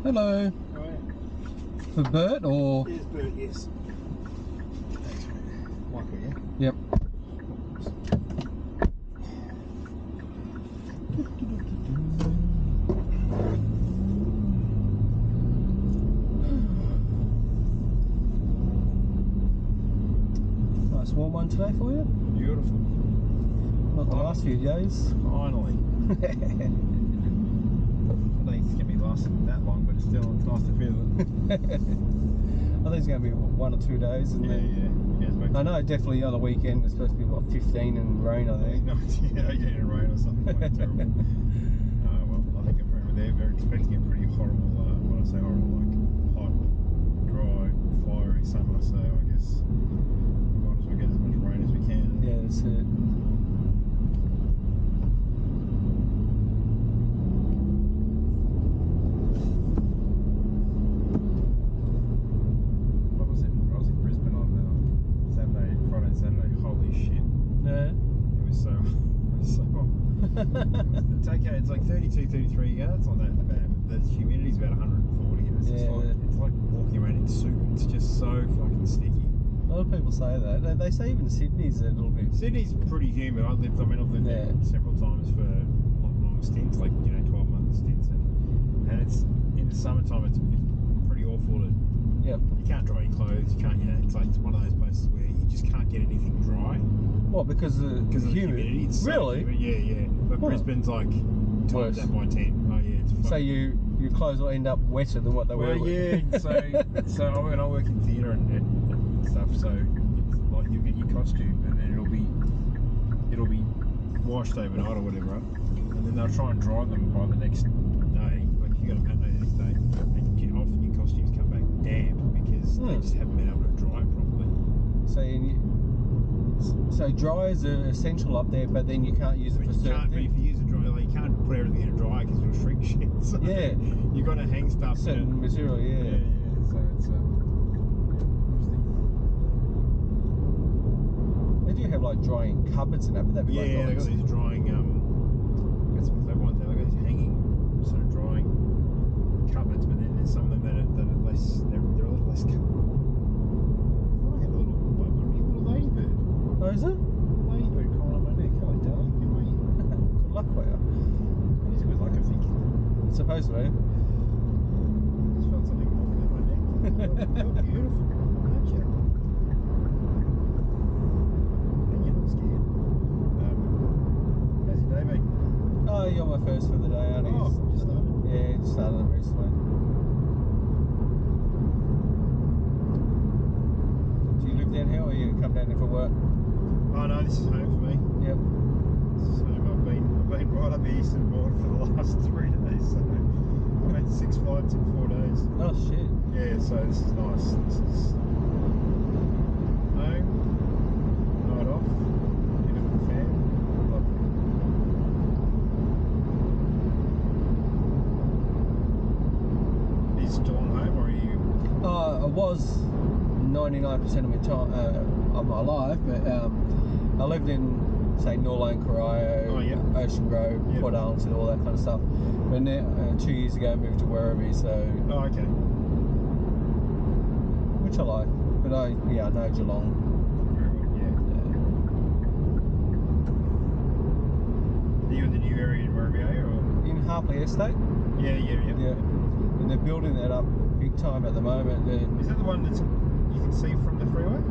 Hello. Oh, yeah. For Bert or? Here's Bert, yes. Thanks, mate. Michael, yeah? Yep. Nice warm one today for you? Beautiful. Not the last few days. Finally. I don't think it's going to be lasting that long, but still, it's nice to feel it. I think it's going to be 1 or 2 days. And yeah. I know definitely on the weekend it's supposed to be what, 15 and rain, I think. No, yeah, in rain or something. Like terrible. Well, I think they're expecting a pretty horrible, when I say horrible, like hot, dry, fiery summer. So I guess we might as well get as much rain as we can. Yeah, that's it. Holy shit. Yeah. It was so hot. It's okay, it's like 32, 33, yeah, it's not that bad, but the humidity's about 140 and it's like walking around in soup. It's just so fucking sticky. A lot of people say that. They say even Sydney's a little bit. Sydney's pretty humid. I've lived there several times for long stints, like 12-month stints, and it's in the summertime it's pretty awful to. Yep. You can't dry your clothes. You can't. It's like it's one of those places where you just can't get anything dry. What? Because of the humidity. It's really? So humid. Yeah. But Brisbane's like times that by 10. Oh yeah, it's fun. So your clothes will end up wetter than what they were. Well, yeah. so I work in theatre and stuff. So it's like you get your costume and then it'll be washed overnight or whatever, and then they'll try and dry them by the next day. Like if you got a matinee the next day, and often your costumes come back damp because they just haven't been able to dry it properly. So dryers are essential up there, but then you can't use it for certain things. But if you use a dryer, like, you can't put everything in a dryer because it'll shrink shit. So yeah. You've got to hang stuff. Certain material, yeah. Yeah. So it's interesting. They do have like drying cupboards and that, but that'd be yeah, they've got these drying. Got some clever ones there. They've got these hanging sort of drying cupboards, but then there's some of them that are less. They're a little less. I have a little ladybird. Oh, is it? Ladybird crawling on my neck. Hello, darling. How are you? Good luck for you. It is good luck, I think. Supposedly. I just felt something knocking at my neck. You're beautiful, aren't you? And you're not scared. How's your day been? Oh, you're my first for the day, aren't you? Just started. Yeah, just started it recently. Do you live down here or you come down here for work? Oh no, this is home for me. Yep. This is home. I've been right up the eastern border for the last 3 days. So I've had 6 flights in 4 days. Oh shit. Yeah, so this is nice. This is home, night off, dinner with the fam. Lovely. Are you still on home or are you? I was 99% of my time of my life, but I lived in say Norlane, Corio, Ocean Grove, Port Arlington, all that kind of stuff. But now, 2 years ago, I moved to Werribee, so. Oh, okay. Which I like, but I know Geelong. Are you in the new area in Werribee, or? In Harpley Estate. Yeah. And they're building that up big time at the moment. Is that the one that you can see from the freeway?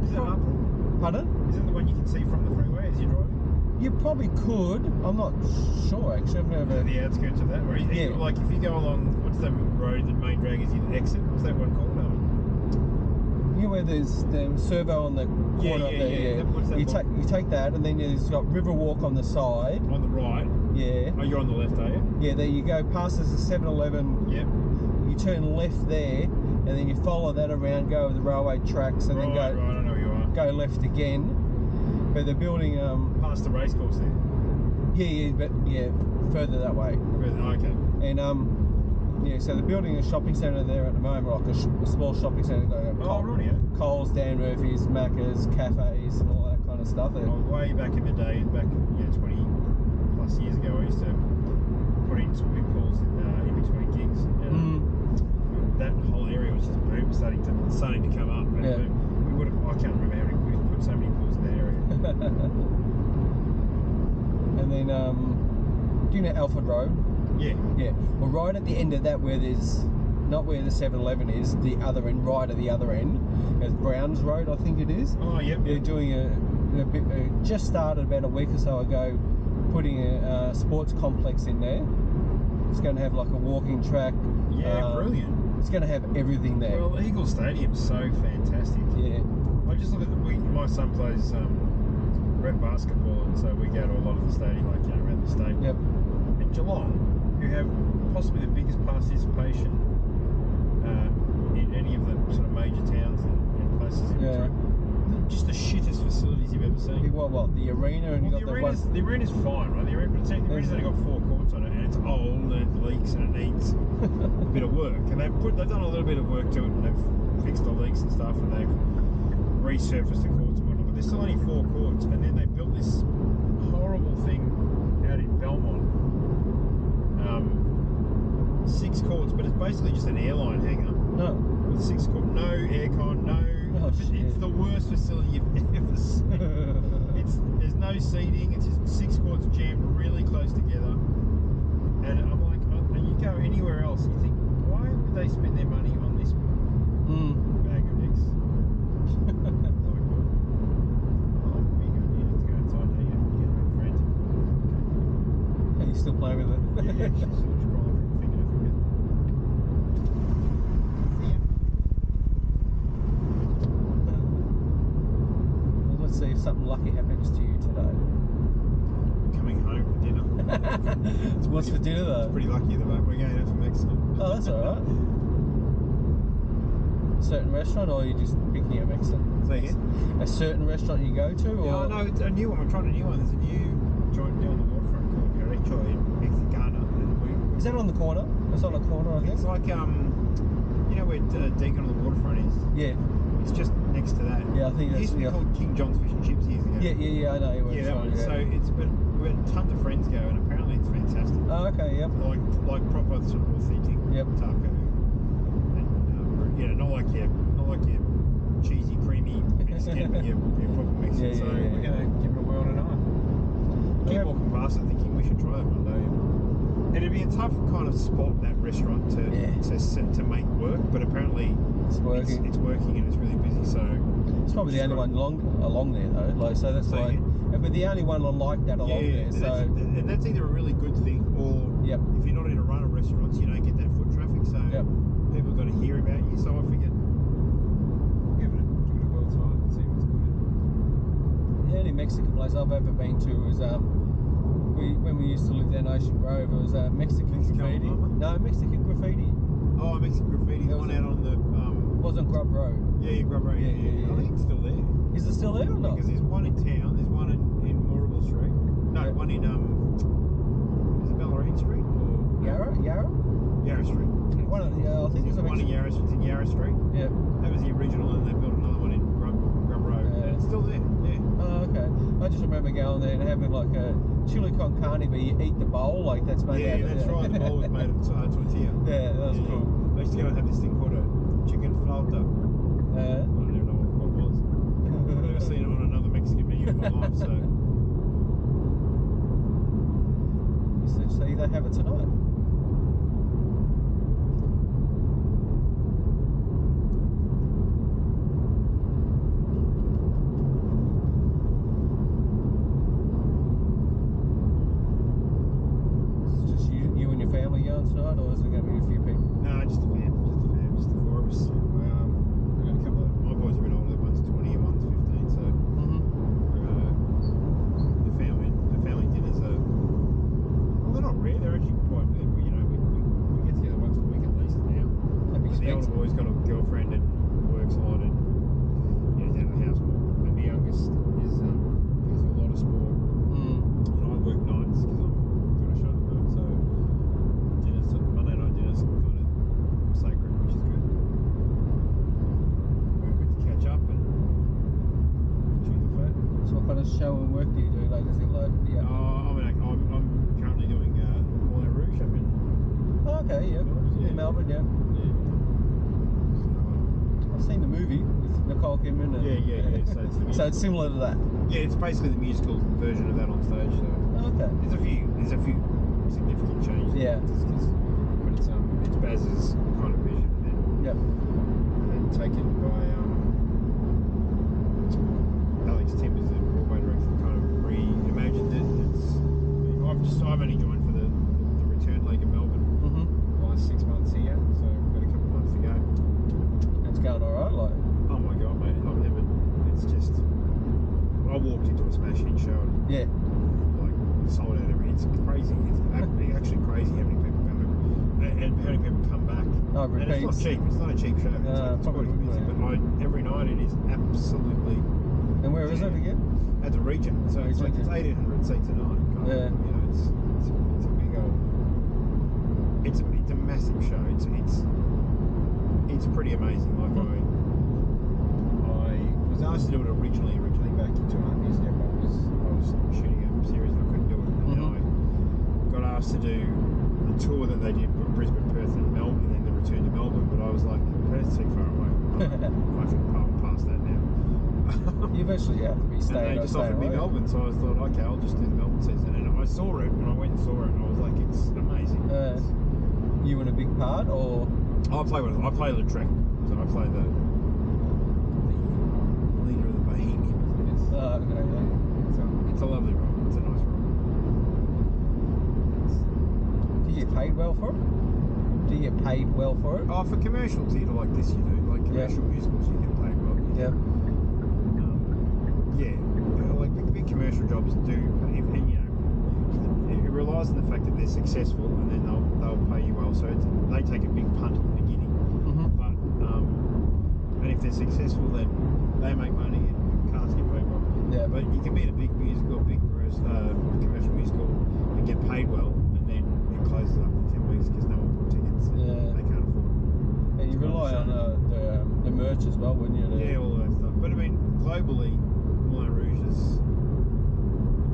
Is that Harpley? Pardon? Isn't the one you can see from the freeway as you're driving? You probably could. I'm not sure actually. I've never. The outskirts of that, or like if you go along, what's the road that main drag is in exit? What's that one called? You know where there's the servo on the corner up there. Yeah. You take that, and then there's got Riverwalk on the side. On the right. Yeah. Oh, you're on the left, are you? Yeah. There you go. Past there's a 7-Eleven. Yep. You turn left there, and then you follow that around, go over the railway tracks, and then go. Right. I know where you are. Go left again. But they're building. Past the racecourse there. Yeah, but further that way. Okay. And so they're building a shopping centre there at the moment, like a small shopping centre. Coles, Dan Murphy's, Macca's, cafes, and all that kind of stuff. Way back in the day, 20 plus years ago, I used to put in swimming pools in between gigs. That whole area was just boom, starting to come up. And I can't remember how many we've put so many pools in that area. And then, do you know Alfred Road? Yeah. Yeah. Well, right at the end of that, where there's not where the 7-Eleven is, the other end, right at the other end, is Browns Road, I think it is. Oh, yep. They're doing just started about a week or so ago, putting a sports complex in there. It's going to have like a walking track. Yeah, brilliant. It's going to have everything there. Well, Eagle Stadium's so fantastic. Yeah. I just look at my son plays red basketball, and so we go to a lot of the stadium, like around the state. Yep. In Geelong, you have possibly the biggest participation in any of the sort of major towns and places in between. Just the shittest facilities you've ever seen. What? The arena and the arena's fine, right? The arena's only got 4 courts on it, and it's old and it leaks and it needs a bit of work. And they've done a little bit of work to it, and they've fixed the leaks and stuff, and they've resurfaced the courts and whatnot. But there's still only 4 courts, and then they built this horrible thing out in Belmont. 6 courts, but it's basically just an airline hangar. No. With 6 courts, no aircon, no. Oh, it's the worst facility you've ever seen. There's no seating. It's just 6 courts jammed really close together. And I'm like, and you go anywhere else, you think, why would they spend their money on this bag of dicks? You need to go inside now. You get a bit frantic. Are you still playing with it? Yeah, she's crying from finger to finger. Well, let's see if something lucky happens to you today. Coming home for dinner. What's for dinner though? It's pretty lucky at the moment. We're going out for Mexican. Oh, that's alright. A certain restaurant, or are you just picking a Mexican? Say again? A certain restaurant you go to? Or? Oh, no, it's a new one. We're trying a new one. There's a new joint down the waterfront called Derecho Mexicana. Is that on the corner? It's on the corner, I think. It's like, you know where Deacon on the waterfront is? Yeah. It's just next to that. Yeah, I think it used to be called King John's Fish and Chips years ago. Yeah, I know. Yeah, that one. Yeah. So but we had tons of friends go, and apparently it's fantastic. Oh, okay, yep. Like proper sort of authentic taco. And not like your cheesy, creamy Mexican, but your proper Mexican. So we're going to give it a whirl tonight. Keep walking past it, thinking we should try that one day. And it'd be a tough kind of spot, that restaurant, to make work, but apparently it's working. It's working and it's really busy. So it's probably the only one along there though. Like, so that's why. But the only one like that along there. And that's either a really good thing, or if you're not in a run of restaurants, you don't get that foot traffic. So people have got to hear about you. So I figured we'll give it a whirl tonight and see what's good. The only Mexican place I've ever been to was when we used to live down Ocean Grove. It was Mexican Graffiti. No, Mexican Graffiti. Oh, Mexican Graffiti, the one out on the was on Grub Road. Yeah, Grub Road. Yeah. I think it's still there. Is it still there or not? Because there's one in town. There's one in Moorable Street. No, one in is it Bellarine Street or Yarra Street. I think there's one in Yarra. It's in Yarra Street. Yeah. That was the original, and they built another one in Grub Road. And it's still there. Yeah. Oh, okay. I just remember going there and having like a chili con carne, but you eat the bowl, like that's made out of. Yeah, that's right. The bowl was made of tortilla. Yeah, that was cool. I used to go and have this thing called a chicken flauta. I don't even know what it was. I've never seen it on another Mexican menu in my life, so they have it tonight. It's just you and your family going tonight, or is there going to be a few people? No, just the fam, just the 4 of us. I've got a couple of my boys are a bit older. One's 20 and one's 15, so the family dinners are. Well, they're not rare. They're actually quite. We get together once a week at least now. The older boy's got a girlfriend and works a lot and down at the house more. And the youngest is does a lot of sport. And I work nights because I'm doing a show at the moment. So Monday night dinners kind of sacred, which is good. We're good to catch up and chew the fat. So what kind of show and work do you do? Like, is it like, I'm currently doing Moulin Rouge. shop in. Oh, okay, yeah. In Melbourne, yeah. I've seen the movie with Nicole Kidman. And, yeah. So it's similar to that. Yeah, it's basically the musical version of that on stage. So okay. There's a few significant changes. Yeah. But it's Baz's kind of vision. Yep. And then taken by Alex Timbers, the Broadway director, kind of reimagined it. I've only joined for the return leg of Melbourne. Mm-hmm. The last 6 months here, so we've got a couple of months to go. It's going alright, like. Oh my god, mate! It's just. I walked into a smash hit show and like sold out every. It's crazy. It's actually crazy how many people come and how many people come back. Oh, and it's not cheap. It's not a cheap show. It's quite expensive. But every night it is absolutely. And where is it again? At the Regent. So it's like it's 1,800 seats a night. Yeah. You know, it's a big old. It's a massive show. It's pretty amazing. Like I was asked to do it originally back 2.5 years ago. I was shooting a series and I couldn't do it. And then I got asked to do the tour that they did from Brisbane, Perth, and Melbourne, and then the return to Melbourne. But I was like, Perth's too far away. I'm past that now. You eventually have to be staying. And they just offered me Melbourne, so I thought, okay, I'll just do the Melbourne season. And I saw it, and I went and saw it, and I was like, it's amazing. You in a big part, or? I play Lautrec, so I play the leader of the Bohemians. Okay, yeah. It's a lovely role. It's a nice role. Do you get paid well for it? Do you get paid well for it? Oh, for commercial theatre like this, you do. Like commercial musicals, you get paid well. Yeah. Like big commercial jobs do, and you know, it relies on the fact that they're successful, and then they'll pay you well. So they take a big punt at the beginning, but and if they're successful, then they make money and cast get paid well. Yeah. But you can be in a big musical, commercial musical, and get paid well, and then it closes up in 10 weeks because no one bought tickets. And they can't afford it. And you rely on the merch as well, wouldn't you? Yeah, all of that stuff. But I mean, globally, Moulin Rouge has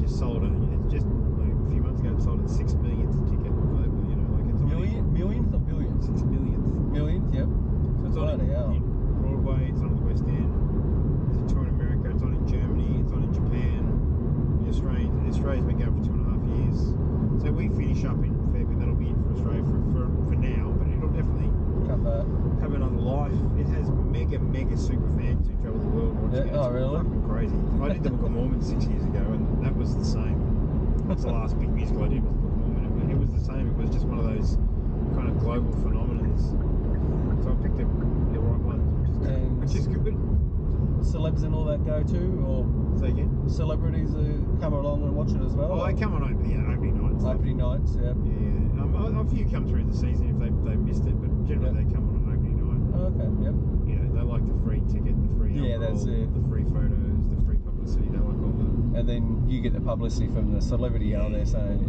just sold it. It's just like a few months ago, it sold its 6 millionth ticket globally. You know, like it's millions or billions? 6 millionth. Millions, yep. So it's on in Broadway. It's on at the West End. There's a tour in America. It's on in Germany. It's on in Japan. Australia's been going for 2.5 years. So we finish up in February. That'll be it for Australia for now. But it'll definitely come back. Have another life. It has mega super fans who travel the world watching it. Oh, really? Fucking crazy. I did the Book of Mormon 6 years ago, and that was the same. That's the last big musical I did was the Book of Mormon. It was the same. It was just one of those kind of global phenomenons. So I picked the right one, which is good. Celebs and all that go to, or say again? Celebrities come along and watch it as well. Oh, they come on opening nights. Opening nights, yeah. Yeah, a few come through the season if they missed it, but generally they come on opening night. Oh, okay, yep. You know, they like the free ticket, the free alcohol, the free photos, the free publicity. They like all that. And then you get the publicity from the celebrity on there saying,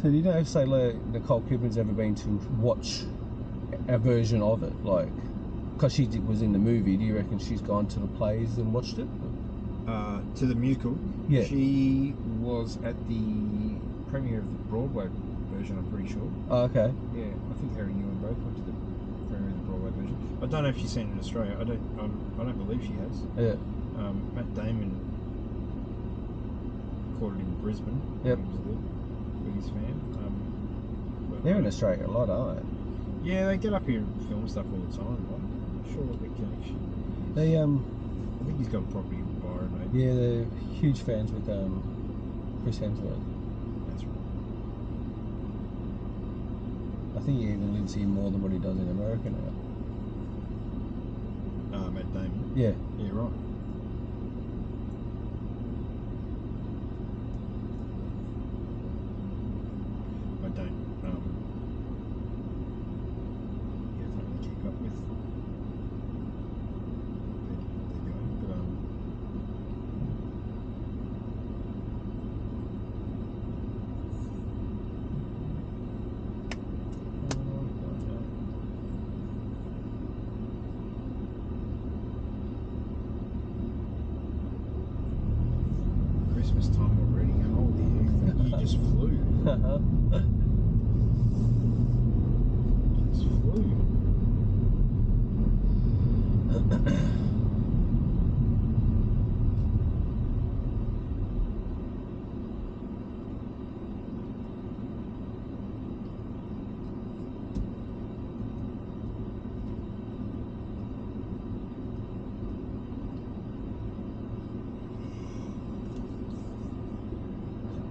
So do you know if, say, Nicole Kidman's ever been to watch a version of it, like, because she was in the movie? Do you reckon she's gone to the plays and watched it? To the musical? Yeah. She was at the premiere of the Broadway version, I'm pretty sure. Oh, okay. Yeah, I think her and you both went to the premiere of the Broadway version. I don't know if she's seen it in Australia. I don't believe she has. Yeah. Matt Damon caught it in Brisbane. Yep. He was the biggest fan. They're in Australia a lot, aren't they? Yeah, they get up here and film stuff all the time. I'm not sure what the connection is. They I think he's got property in Byron, maybe. Yeah, they're huge fans with Chris Hemsworth. That's right. I think he even lives here more than what he does in America now. Matt Damon? Yeah. Yeah, right. I don't really keep up with what they're doing, but Just flew.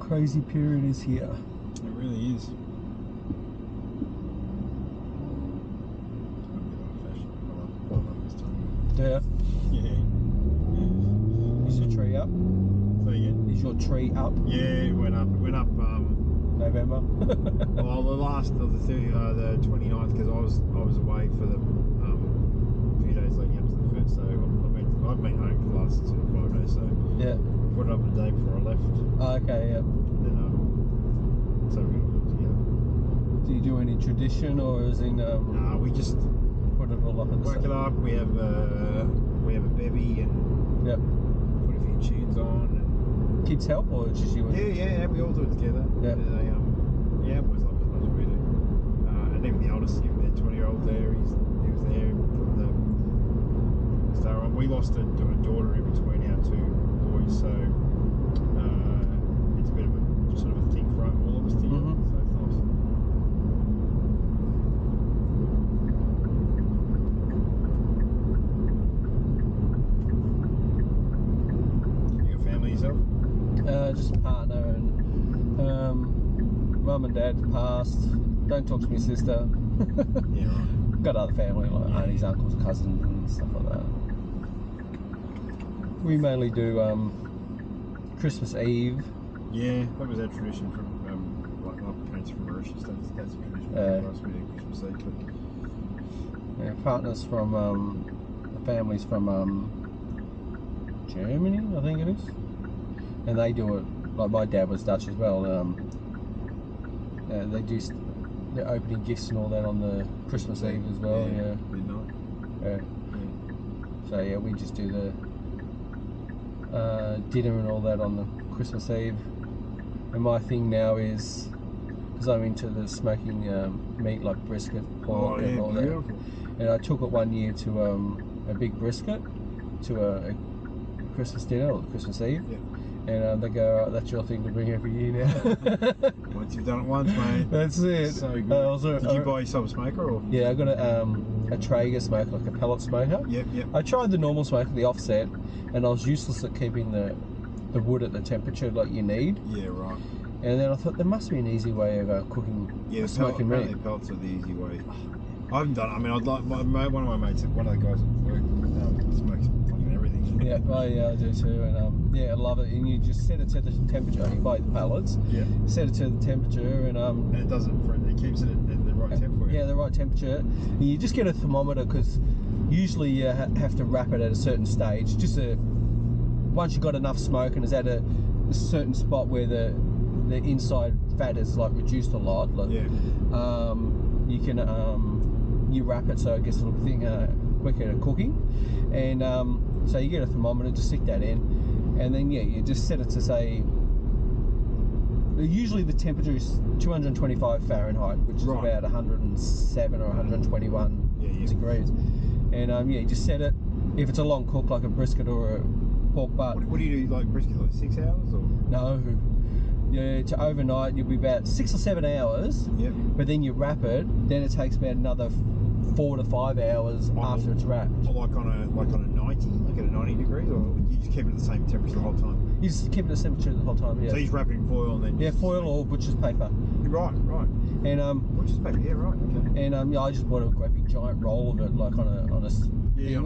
Crazy period is here. It really is. Yeah. Yeah. Is your tree up? Say again? Is your tree up? Yeah, it went up. It went up. November. Well, the last of the 29th, because I was away for the few days leading up to the first. So I've been home for the last sort of 5 days. So yeah. Put it up the day before I left. Oh, okay, yeah. Then so we got it together. Do you do any tradition, or is in? Nah, we just put it all up. Whack it up. We have a bevy and yep. Put a few tunes on. And kids help, or just you? Yeah. We all do it together. Yeah. Boys love it as much as we do. And even the oldest, even their 20-year-old there, he was there putting the star on. We lost a daughter in between our two boys, so it's a bit of a sort of a thing for all of us together. So it's nice. You got family yourself? Just a partner and mum and dad passed. Don't talk to my sister. Yeah, right. Got other family like aunties, uncles, cousins, and stuff like that. We mainly do Christmas Eve. Yeah, that was our tradition from like my parents from Mauritius. That's a tradition for us. We do Christmas Eve. But yeah, partners from the families from Germany, I think it is, and they do it. Like my dad was Dutch as well. They do the opening gifts and all that on the Christmas Eve as well. Yeah. Midnight. Yeah. So yeah, we just do the dinner and all that on the Christmas Eve. And my thing now is, because I'm into the smoking meat like brisket, pork, and all beautiful. that. And I took it one year to a big brisket to a Christmas dinner or Christmas Eve. Yeah. And they go, oh, that's your thing to bring every year now. Once you've done it once, mate. That's it. So good. Did you buy yourself a smoker? Or? Yeah, I got a Traeger smoker, like a pellet smoker. Yep. I tried the normal smoker, the offset, and I was useless at keeping the wood at the temperature like you need. Yeah, right. And then I thought there must be an easy way of cooking smoking meat. Apparently pellets are the easy way. I haven't done it. I mean, I'd like one of my mates, one of the guys at work, smokes fucking everything. Yeah, I do too, and I love it. And you just set it to the temperature. You buy the pellets. Yeah. Set it to the temperature, and it doesn't. It keeps it at the right temperature. Yeah, the right temperature. And you just get a thermometer because usually you have to wrap it at a certain stage. Just once you've got enough smoke and it's at a certain spot where the inside fat is like reduced a lot. Like, you can you wrap it so it gets a little thing quicker at cooking, and so you get a thermometer, just stick that in, and then you just set it to say. Usually the temperature is 225 Fahrenheit, which is about 107 or 121 degrees, and you just set it. If it's a long cook like a brisket or a pork butt. What do you do, like brisket, like 6 hours or? No. Yeah, to overnight you'll be about 6 or 7 hours. Yep. But then you wrap it, then it takes about another 4 to 5 hours after it's wrapped. Like on a 90, like at a 90 degrees, or you just keep it at the same temperature the whole time? You just keep it at the same temperature the whole time, yeah. So you just wrap it in foil and then foil or butcher's paper. Right. And butcher's paper, yeah, right, okay. And I just bought a great big giant roll of it, like on a on a spool, yeah.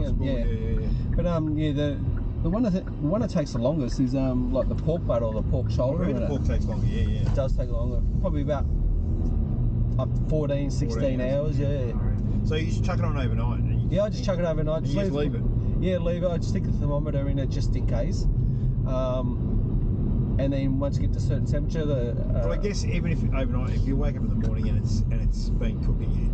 But the one that takes the longest is like the pork butt or the pork shoulder. I heard the pork takes longer, yeah. It does take longer, probably about up to 14, 16 hours, yeah. So you just chuck it on overnight? I just chuck it overnight. Just leave it? Yeah, leave it. I just stick the thermometer in it just in case. And then once you get to a certain temperature, well, I guess even if overnight, if you wake up in the morning and it's been cooking,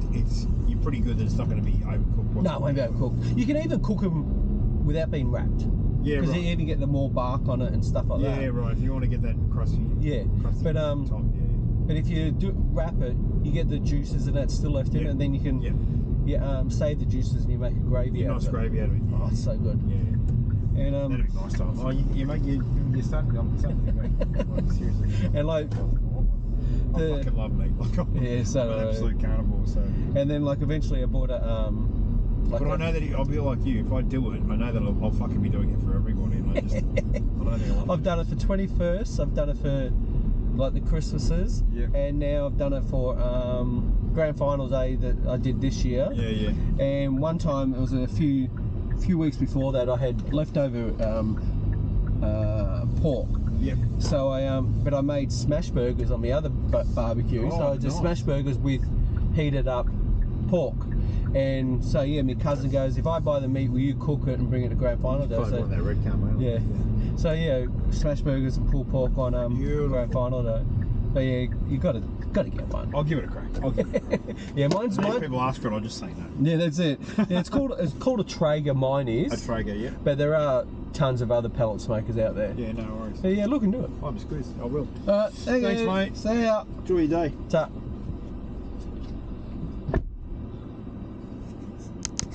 you're pretty good that it's not going to be overcooked. No, it won't be overcooked. You can even cook them without being wrapped. Yeah, because you even get the more bark on it and stuff like that. Yeah, right. If you want to get that crusty. Yeah, crusty but top, But if you wrap it, you get the juices and that's still left in it, and then you can save the juices and you make a gravy out of it. Nice gravy out of it. Oh, it's so good. Yeah. And that'd be nice time. Oh, you're starting to like, seriously. And like I fucking love meat. Like, I'm an absolute carnivore. So. And then like eventually I bought a but I know that I'll be like you. If I do it, I know that I'll fucking be doing it for everybody. And I don't think I've done it for 21st. I've done it for like the Christmases. Yeah. And now I've done it for grand final day that I did this year. Yeah. And one time it was a few weeks before that I had leftover pork. Yep. So but I made smash burgers on the other barbecue. So I just smash burgers with heated up pork. And so yeah, my cousin goes, if I buy the meat, will you cook it and bring it to grand final day? So that red camo. Yeah. So yeah, smash burgers and pulled pork on grand final day. But yeah, you got to get one. I'll give it a crack. Yeah, mine's mine. If people ask for it, I'll just say no. Yeah, that's it. Yeah, it's called a Traeger. Mine is a Traeger, yeah. But there are tons of other pellet smokers out there. Yeah, no worries. But yeah, look into it. I'm squeezed. I will. Thanks, mate. See ya. Enjoy your day. Ta.